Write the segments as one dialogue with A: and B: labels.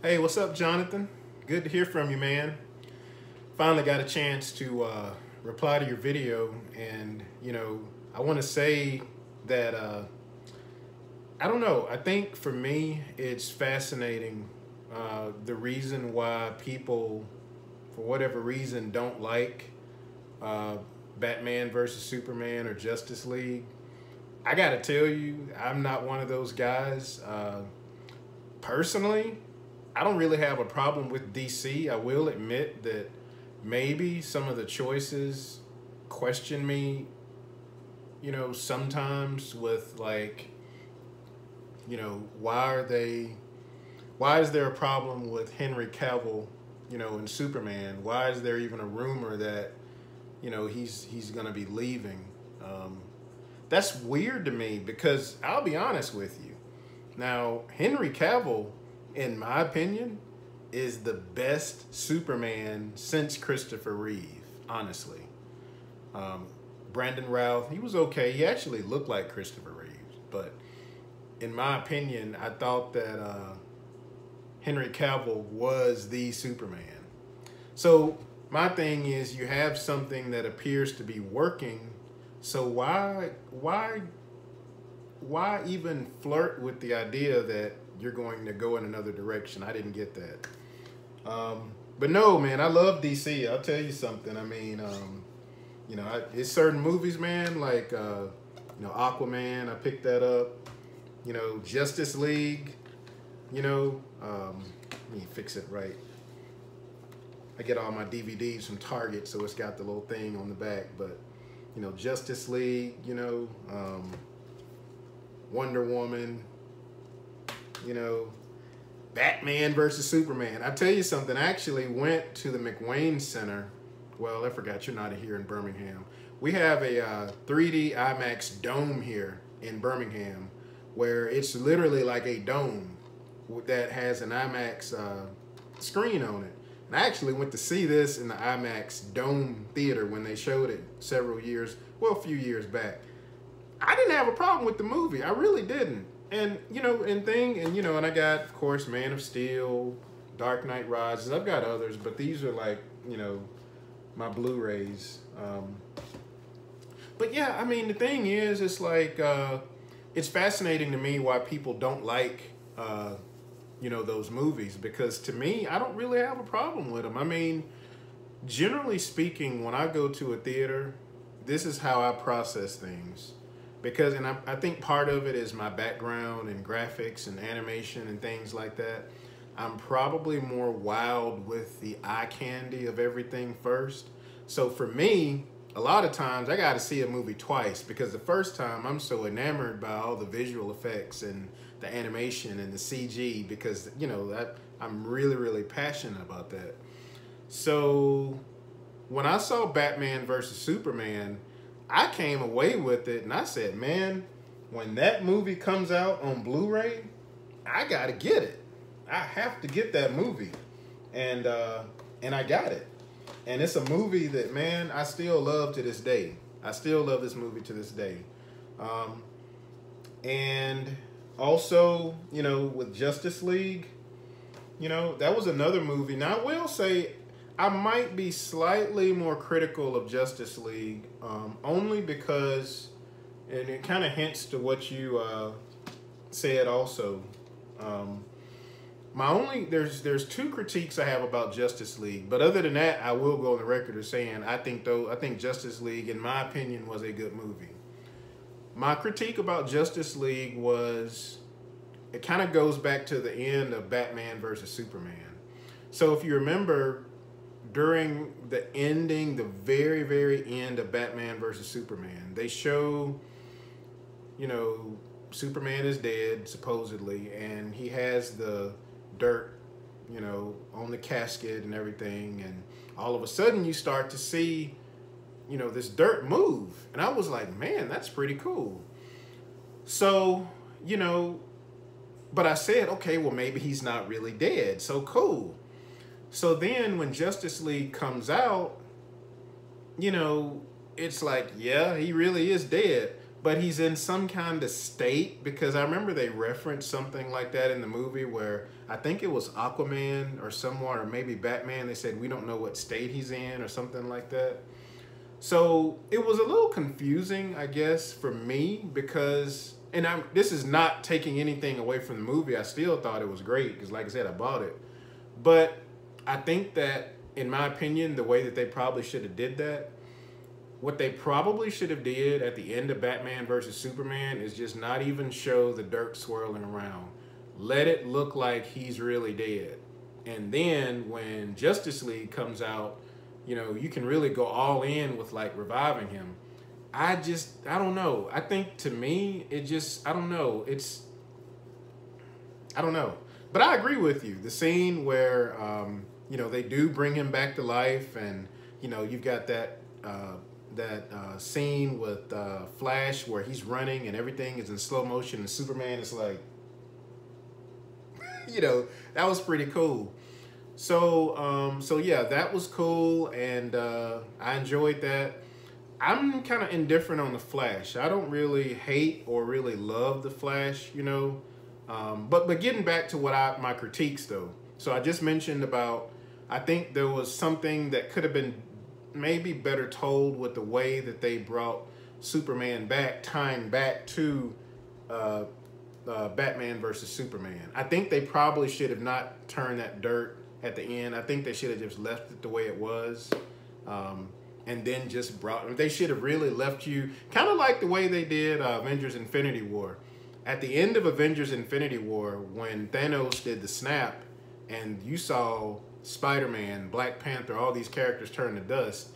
A: Hey, what's up, Jonathan? Good to hear from you, man. Finally got a chance to reply to your video, and I want to say that I don't know. I think for me, it's fascinating the reason why people, for whatever reason, don't like uh, Batman versus Superman or Justice League. I gotta tell you, I'm not one of those guys. Personally, I don't really have a problem with DC. I will admit that maybe some of the choices question me, sometimes with like, why is there a problem with Henry Cavill, in Superman? Why is there even a rumor that, he's gonna be leaving? That's weird to me because I'll be honest with you. Now, Henry Cavill, in my opinion, is the best Superman since Christopher Reeve, honestly. Brandon Routh, he was okay. He actually looked like Christopher Reeves. But in my opinion, I thought that Henry Cavill was the Superman. So my thing is, you have something that appears to be working. So why even flirt with the idea that you're going to go in another direction? I didn't get that. But no, man, I love DC. I'll tell you something. I mean, it's certain movies, man, like, Aquaman, I picked that up. Justice League, let me fix it right. I get all my DVDs from Target, so it's got the little thing on the back, but, Justice League, Wonder Woman, Batman versus Superman. I tell you something, I actually went to the McWayne Center. Well, I forgot, you're not here in Birmingham. We have a 3D IMAX dome here in Birmingham where it's literally like a dome that has an IMAX screen on it. And I actually went to see this in the IMAX dome theater when they showed it a few years back. I didn't have a problem with the movie. I really didn't. And, and I got, of course, Man of Steel, Dark Knight Rises. I've got others, but these are like, my Blu-rays. But yeah, I mean, the thing is, it's like, it's fascinating to me why people don't like, those movies, because to me, I don't really have a problem with them. I mean, generally speaking, when I go to a theater, this is how I process things. Because, and I think part of it is my background in graphics and animation and things like that. I'm probably more wild with the eye candy of everything first. So for me, a lot of times I got to see a movie twice, because the first time I'm so enamored by all the visual effects and the animation and the CG, because, I'm really, really passionate about that. So when I saw Batman versus Superman, I came away with it and I said, man, when that movie comes out on Blu-ray, I gotta get it. I have to get that movie. And I got it. And it's a movie that, man, I still love to this day. I still love this movie to this day. And also, with Justice League, that was another movie. Now, I will say, I might be slightly more critical of Justice League, only because, and it kind of hints to what you said also. There's two critiques I have about Justice League, but other than that, I will go on the record as saying I think Justice League, in my opinion, was a good movie. My critique about Justice League was, it kind of goes back to the end of Batman versus Superman. So if you remember, during the very, very end of Batman versus Superman, they show, Superman is dead, supposedly, and he has the dirt, on the casket and everything, and all of a sudden you start to see, this dirt move. And I was like, man, that's pretty cool. So, but I said, okay, well, maybe he's not really dead, so cool. So then when Justice League comes out, it's like, yeah, he really is dead. but he's in some kind of state, because I remember they referenced something like that in the movie where I think it was Aquaman or someone, or maybe Batman. They said, we don't know what state he's in or something like that. So it was a little confusing, I guess, for me, because, and this is not taking anything away from the movie. I still thought it was great because, like I said, I bought it. But I think that, in my opinion, the way that they probably should have did that, what they probably should have did at the end of Batman versus Superman is just not even show the dirt swirling around. Let it look like he's really dead. And then when Justice League comes out, you know, you can really go all in with like reviving him. I don't know. I think, to me, it just, I don't know. I don't know. But I agree with you. The scene where, you know, they do bring him back to life, and, you know, you've got that scene with Flash where he's running and everything is in slow motion, and Superman is like, you know, that was pretty cool. So yeah, that was cool, and I enjoyed that. I'm kind of indifferent on the Flash. I don't really hate or really love the Flash, you know. But getting back to my critiques though. So I just mentioned about, I think there was something that could have been maybe better told with the way that they brought Superman back, tying back to Batman versus Superman. I think they probably should have not turned that dirt at the end. I think they should have just left it the way it was. And then just they should have really left you, kind of like the way they did Avengers Infinity War. At the end of Avengers Infinity War, when Thanos did the snap, and you saw Spider-Man, Black Panther, all these characters turn to dust,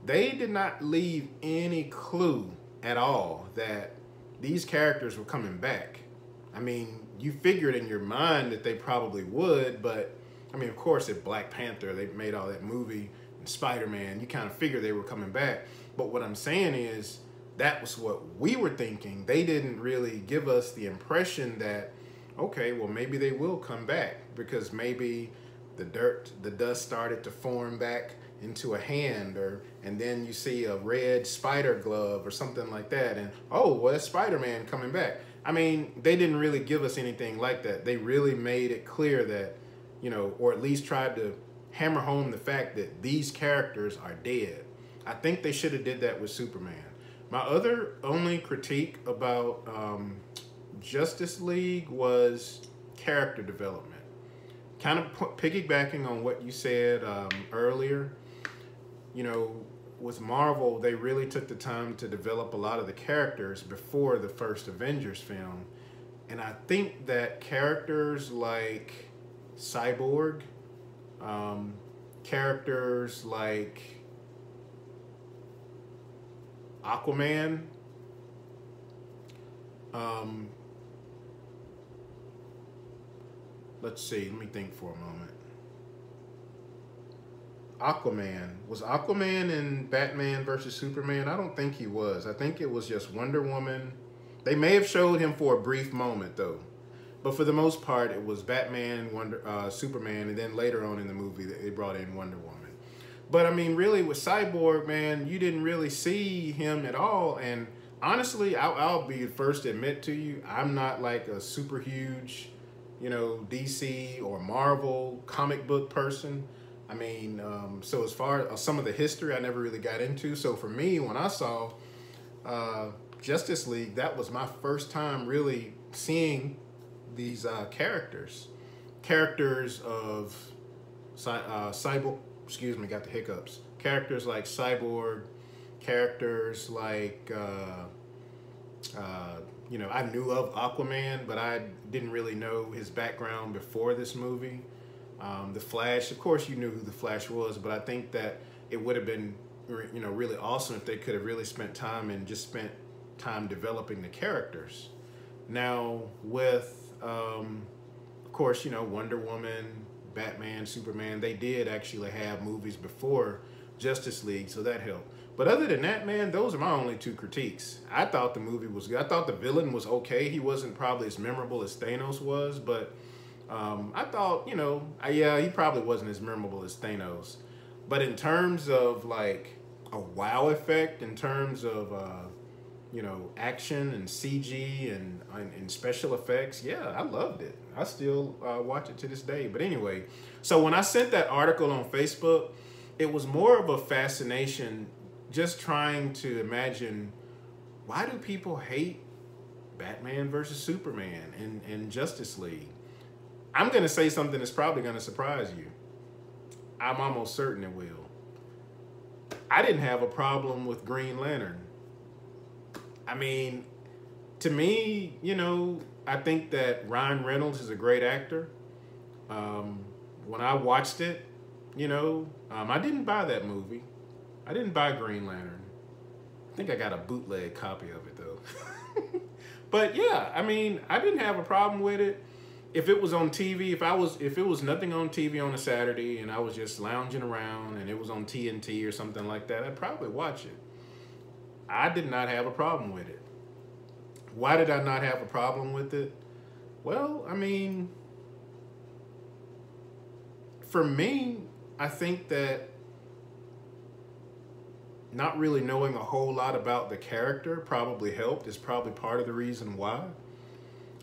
A: they did not leave any clue at all that these characters were coming back. I mean, you figured in your mind that they probably would, but I mean, of course, if Black Panther, they made all that movie, and Spider-Man, you kind of figure they were coming back. But what I'm saying is, that was what we were thinking. They didn't really give us the impression that, okay, well, maybe they will come back, because maybe the dust started to form back into a hand, and then you see a red spider glove or something like that, and oh, well, it's Spider-Man coming back. I mean, they didn't really give us anything like that. They really made it clear that, you know, or at least tried to hammer home the fact that these characters are dead. I think they should have did that with Superman. My only critique about Justice League was character development. Kind of piggybacking on what you said earlier, you know, with Marvel, they really took the time to develop a lot of the characters before the first Avengers film. And I think that characters like Cyborg, characters like Aquaman, let's see, let me think for a moment. Was Aquaman in Batman versus Superman? I don't think he was. I think it was just Wonder Woman. They may have showed him for a brief moment though, but for the most part it was Batman, Superman, and then later on in the movie they brought in Wonder Woman. But I mean, really with Cyborg, man, you didn't really see him at all. And honestly, I'll be the first to admit to you, I'm not like a super huge, you know, DC or Marvel comic book person. I mean, so as far as some of the history, I never really got into. So for me, when I saw Justice League, that was my first time really seeing these characters of Cyborg. Excuse me, got the hiccups. Characters like Cyborg, characters like, you know, I knew of Aquaman, but I didn't really know his background before this movie. The Flash, of course you knew who the Flash was, but I think that it would have been, you know, really awesome if they could have really spent time developing the characters. Now with, of course, you know, Wonder Woman, Batman, Superman, they did actually have movies before Justice League, so that helped. But other than that, man, those are my only two critiques. I thought the movie was good. I thought the villain was okay. He wasn't probably as memorable as Thanos was, but I thought, you know, yeah, he probably wasn't as memorable as Thanos. But in terms of like a wow effect, in terms of, you know, action and CG and special effects. Yeah, I loved it. I still watch it to this day. But anyway, so when I sent that article on Facebook, it was more of a fascination, just trying to imagine, why do people hate Batman versus Superman and Justice League? I'm going to say something that's probably going to surprise you. I'm almost certain it will. I didn't have a problem with Green Lantern. I mean, to me, you know, I think that Ryan Reynolds is a great actor. When I watched it, you know, I didn't buy that movie. I didn't buy Green Lantern. I think I got a bootleg copy of it, though. But yeah, I mean, I didn't have a problem with it. If it was on TV, if it was nothing on TV on a Saturday and I was just lounging around and it was on TNT or something like that, I'd probably watch it. I did not have a problem with it. Why did I not have a problem with it? Well, I mean, for me, I think that not really knowing a whole lot about the character probably helped. Is probably part of the reason why.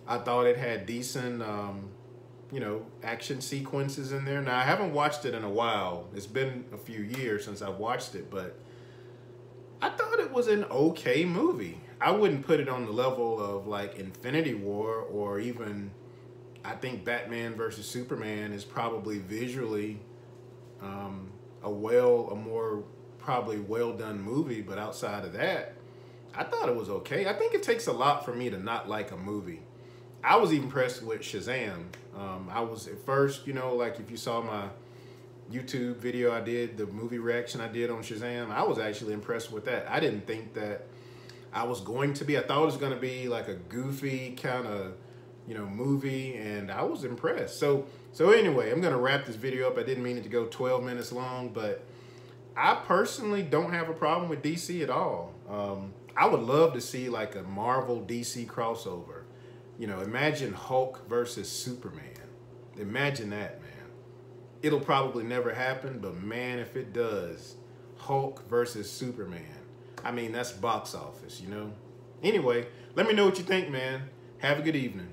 A: I thought it had decent, you know, action sequences in there. Now, I haven't watched it in a while. It's been a few years since I've watched it, but I thought it was an okay movie. I wouldn't put it on the level of like Infinity War, or even, I think Batman versus Superman is probably visually a more probably well done movie. But outside of that, I thought it was okay. I think it takes a lot for me to not like a movie. I was even impressed with Shazam. I was at first, you know, like if you saw my YouTube video I did, the movie reaction I did on Shazam, I was actually impressed with that. I didn't think that I was going to be. I thought it was going to be like a goofy kind of, you know, movie, and I was impressed. So anyway, I'm going to wrap this video up. I didn't mean it to go 12 minutes long, but I personally don't have a problem with DC at all. I would love to see like a Marvel DC crossover. You know, imagine Hulk versus Superman. Imagine that, man. It'll probably never happen, but man, if it does, Hulk versus Superman. I mean, that's box office, you know? Anyway, let me know what you think, man. Have a good evening.